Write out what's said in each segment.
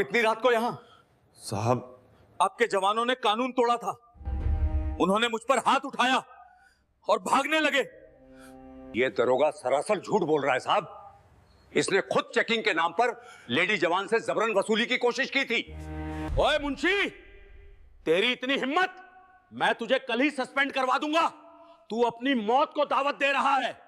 इतनी रात को यहाँ? साहब, आपके जवानों ने कानून तोड़ा था, उन्होंने मुझ पर हाथ उठाया और भागने लगे। ये दरोगा सरासर झूठ बोल रहा है साहब। इसने खुद चेकिंग के नाम पर लेडी जवान से जबरन वसूली की कोशिश की थी। ओए मुंशी, तेरी इतनी हिम्मत, मैं तुझे कल ही सस्पेंड करवा दूंगा। तू अपनी मौत को दावत दे रहा है।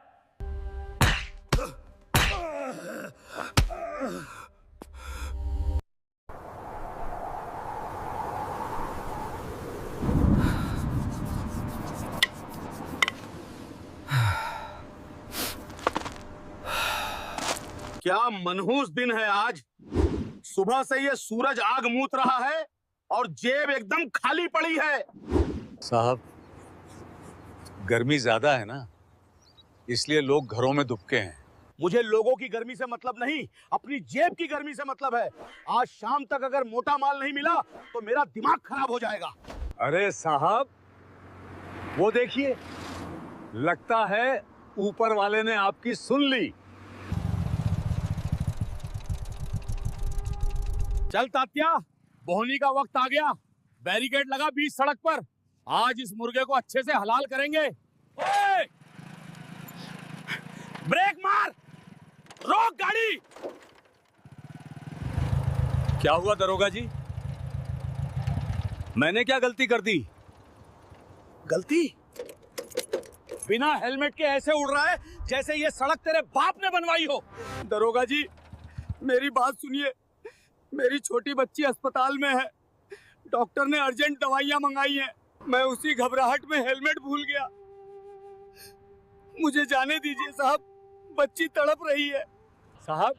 क्या मनहूस दिन है आज। सुबह से ये सूरज आग मूत रहा है और जेब एकदम खाली पड़ी है। साहब, गर्मी ज्यादा है ना, इसलिए लोग घरों में दुबके हैं। मुझे लोगों की गर्मी से मतलब नहीं, अपनी जेब की गर्मी से मतलब है। आज शाम तक अगर मोटा माल नहीं मिला तो मेरा दिमाग खराब हो जाएगा। अरे साहब, वो देखिए, लगता है ऊपर वाले ने आपकी सुन ली। चल तात्या, बोहनी का वक्त आ गया। बैरिकेड लगा बीच सड़क पर। आज इस मुर्गे को अच्छे से हलाल करेंगे। ओए! ब्रेक मार, रोक गाड़ी। क्या हुआ दरोगा जी? मैंने क्या गलती कर दी? गलती? बिना हेलमेट के ऐसे उड़ रहा है जैसे ये सड़क तेरे बाप ने बनवाई हो। दरोगा जी, मेरी बात सुनिए। मेरी छोटी बच्ची अस्पताल में है, डॉक्टर ने अर्जेंट दवाइयां मंगाई हैं। मैं उसी घबराहट में हेलमेट भूल गया। मुझे जाने दीजिए साहब, बच्ची तड़प रही है। साहब,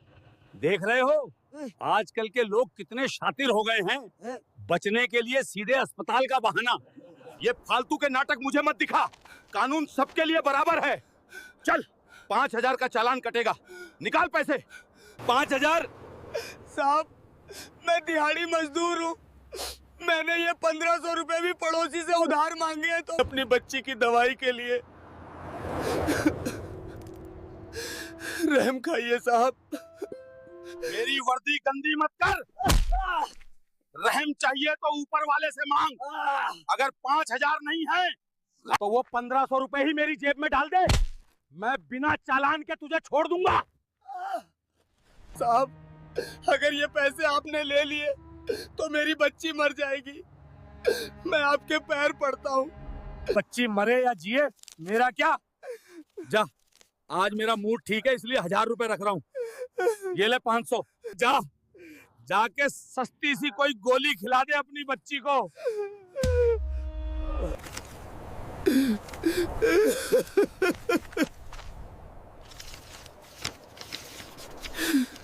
देख रहे हो आजकल के लोग कितने शातिर हो गए हैं। बचने के लिए सीधे अस्पताल का बहाना। ये फालतू के नाटक मुझे मत दिखा। कानून सबके लिए बराबर है। चल, 5,000 का चालान कटेगा, निकाल पैसे। 5,000? साहब, मैं दिहाड़ी मजदूर हूँ। मैंने ये 1,500 रुपए भी पड़ोसी से उधार मांगे हैं तो अपनी बच्ची की दवाई के लिए। रहम खाइए साहब। मेरी वर्दी गंदी मत कर। रहम चाहिए तो ऊपर वाले से मांग। अगर 5,000 नहीं है तो वो 1,500 रुपए ही मेरी जेब में डाल दे। मैं बिना चालान के तुझे छोड़ दूंगा। साहब, अगर ये पैसे आपने ले लिए तो मेरी बच्ची मर जाएगी। मैं आपके पैर पड़ता हूँ। बच्ची मरे या जिए, मेरा क्या। जा, आज मेरा मूड ठीक है इसलिए 1,000 रुपए रख रहा हूँ। ये ले 500। जा, जाके सस्ती सी कोई गोली खिला दे अपनी बच्ची को।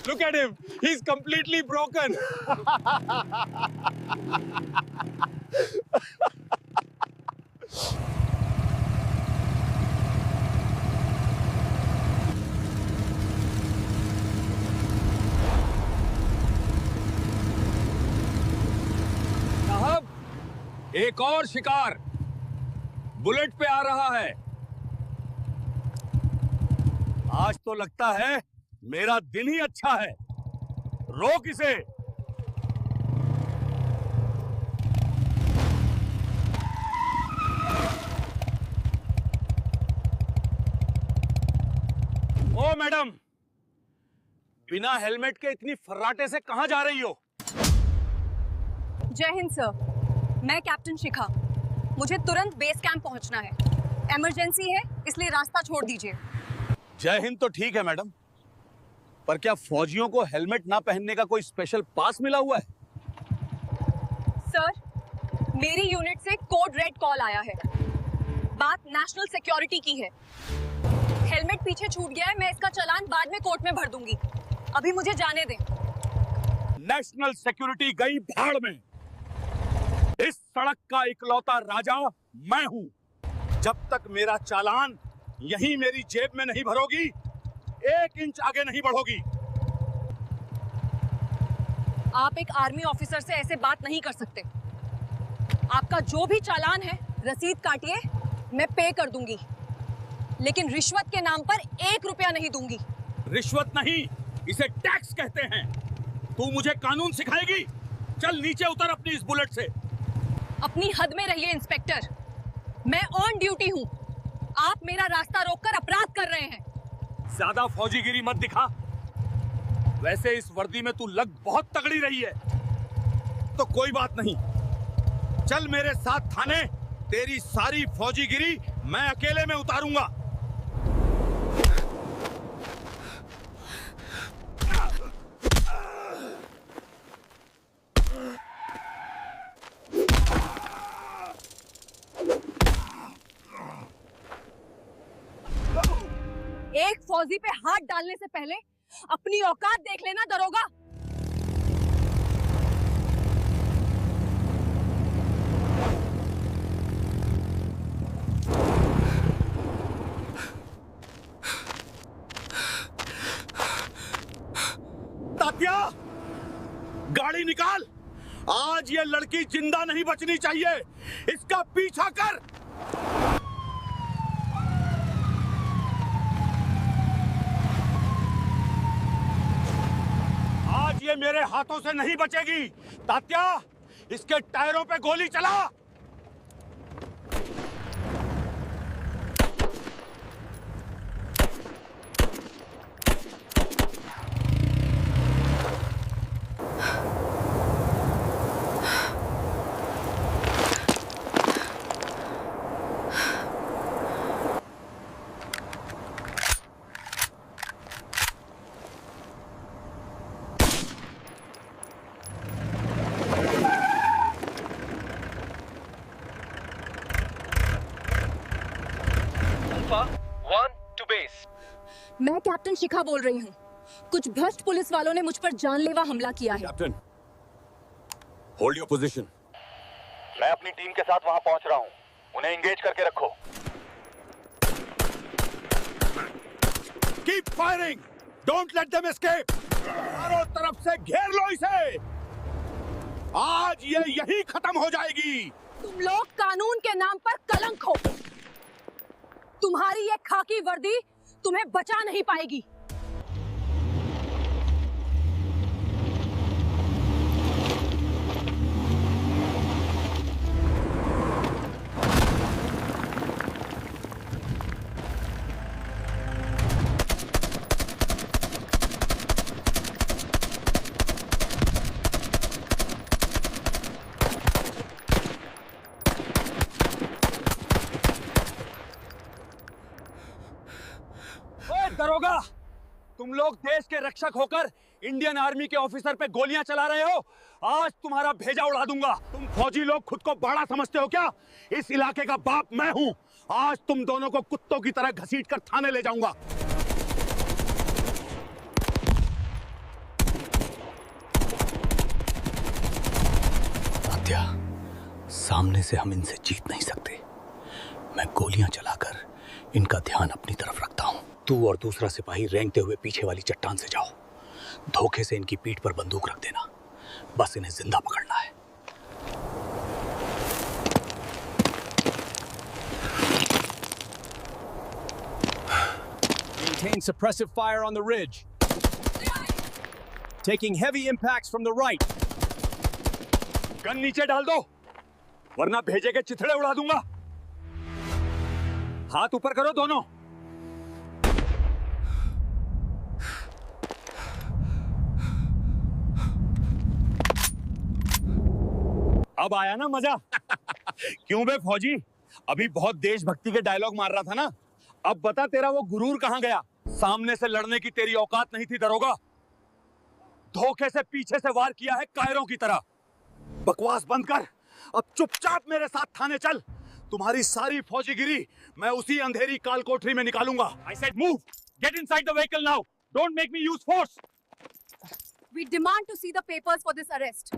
Look at him. He's completely broken. साहब, एक और शिकार बुलेट पे आ रहा है। आज तो लगता है मेरा दिन ही अच्छा है। रोक इसे। ओ मैडम, बिना हेलमेट के इतनी फर्राटे से कहां जा रही हो? जय हिंद सर, मैं कैप्टन शिखा। मुझे तुरंत बेस कैंप पहुंचना है। इमरजेंसी है, इसलिए रास्ता छोड़ दीजिए। जय हिंद तो ठीक है मैडम, पर क्या फौजियों को हेलमेट ना पहनने का कोई स्पेशल पास मिला हुआ है? सर, मेरी यूनिट से कोड रेड कॉल आया है। बात नेशनल सिक्योरिटी की है। हेलमेट पीछे छूट गया है, मैं इसका चालान बाद में कोर्ट में भर दूंगी। अभी मुझे जाने दें। नेशनल सिक्योरिटी गई भाड़ में। इस सड़क का इकलौता राजा मैं हूं। जब तक मेरा चालान यहीं मेरी जेब में नहीं भरोगी, 1 इंच आगे नहीं बढ़ोगी। आप एक आर्मी ऑफिसर से ऐसे बात नहीं कर सकते। आपका जो भी चालान है, रसीद काटिए, मैं पे कर दूंगी। लेकिन रिश्वत के नाम पर 1 रुपया नहीं दूंगी। रिश्वत नहीं, इसे टैक्स कहते हैं। तू मुझे कानून सिखाएगी? चल नीचे उतर अपनी इस बुलेट से। अपनी हद में रहिए इंस्पेक्टर, मैं ऑन ड्यूटी हूँ। आप मेरा रास्ता रोककर अपराध कर रहे हैं। ज्यादा फौजीगिरी मत दिखा। वैसे इस वर्दी में तू लग बहुत तगड़ी रही है। तो कोई बात नहीं, चल मेरे साथ थाने। तेरी सारी फौजीगिरी मैं अकेले में उतारूंगा। एक फौजी पे हाथ डालने से पहले अपनी औकात देख लेना दरोगा। तात्या, गाड़ी निकाल। आज ये लड़की जिंदा नहीं बचनी चाहिए। इसका पीछा कर। आज ये मेरे हाथों से नहीं बचेगी। तात्या, इसके टायरों पे गोली चला। मैं कैप्टन शिखा बोल रही हूँ। कुछ भ्रष्ट पुलिस वालों ने मुझ पर जानलेवा हमला किया है। Captain, hold your position. मैं अपनी टीम के साथ वहां पहुंच रहा हूं। उन्हें एंगेज करके रखो। Keep firing, don't let them escape. चारों तरफ से घेर लो इसे। आज ये यही खत्म हो जाएगी। तुम लोग कानून के नाम पर कलंक हो। तुम्हारी ये खाकी वर्दी तुम्हें बचा नहीं पाएगी। दरोगा, तुम लोग देश के रक्षक होकर इंडियन आर्मी के ऑफिसर पे गोलियां चला रहे हो। आज तुम्हारा भेजा उड़ा दूंगा। तुम फौजी लोग खुद को बड़ा समझते हो क्या? इस इलाके का बाप मैं हूं। आज तुम दोनों को कुत्तों की तरह घसीटकर थाने ले जाऊंगा। तात्या, सामने से हम इनसे जीत नहीं सकते। मैं गोलियां चलाकर इनका ध्यान अपनी तरफ रखता हूं। तू और दूसरा सिपाही रेंगते हुए पीछे वाली चट्टान से जाओ। धोखे से इनकी पीठ पर बंदूक रख देना। बस इन्हें जिंदा पकड़ना है। Maintain suppressive fire on the ridge. Taking heavy impacts from the right. Gun नीचे डाल दो, वरना भेजे के चिथड़े उड़ा दूंगा। हाथ ऊपर करो दोनों। अब आया ना मजा? क्यों बे फौजी, अभी बहुत देशभक्ति के डायलॉग मार रहा था ना। अब बता, तेरा वो गुरूर कहां गया? सामने से लड़ने की तेरी औकात नहीं थी दरोगा। धोखे से पीछे से वार किया है कायरों की तरह। बकवास बंद कर, अब चुपचाप मेरे साथ थाने चल। तुम्हारी सारी फौजीगिरी मैं उसी अंधेरी काल कोठरी में निकालूंगा। I said move, get inside the vehicle now. Don't make me use force. We demand to see the papers for this arrest.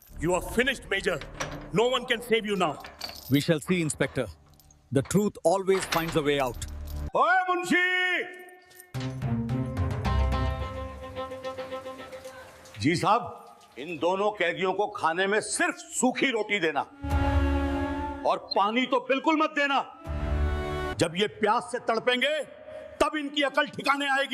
You are finished, Major. No one can save you now. We shall see, Inspector. The truth always finds a way out. ओए मुंशी! जी साहब, इन दोनों कैदियों को खाने में सिर्फ सूखी रोटी देना और पानी तो बिल्कुल मत देना। जब ये प्यास से तड़पेंगे तब इनकी अकल ठिकाने आएगी।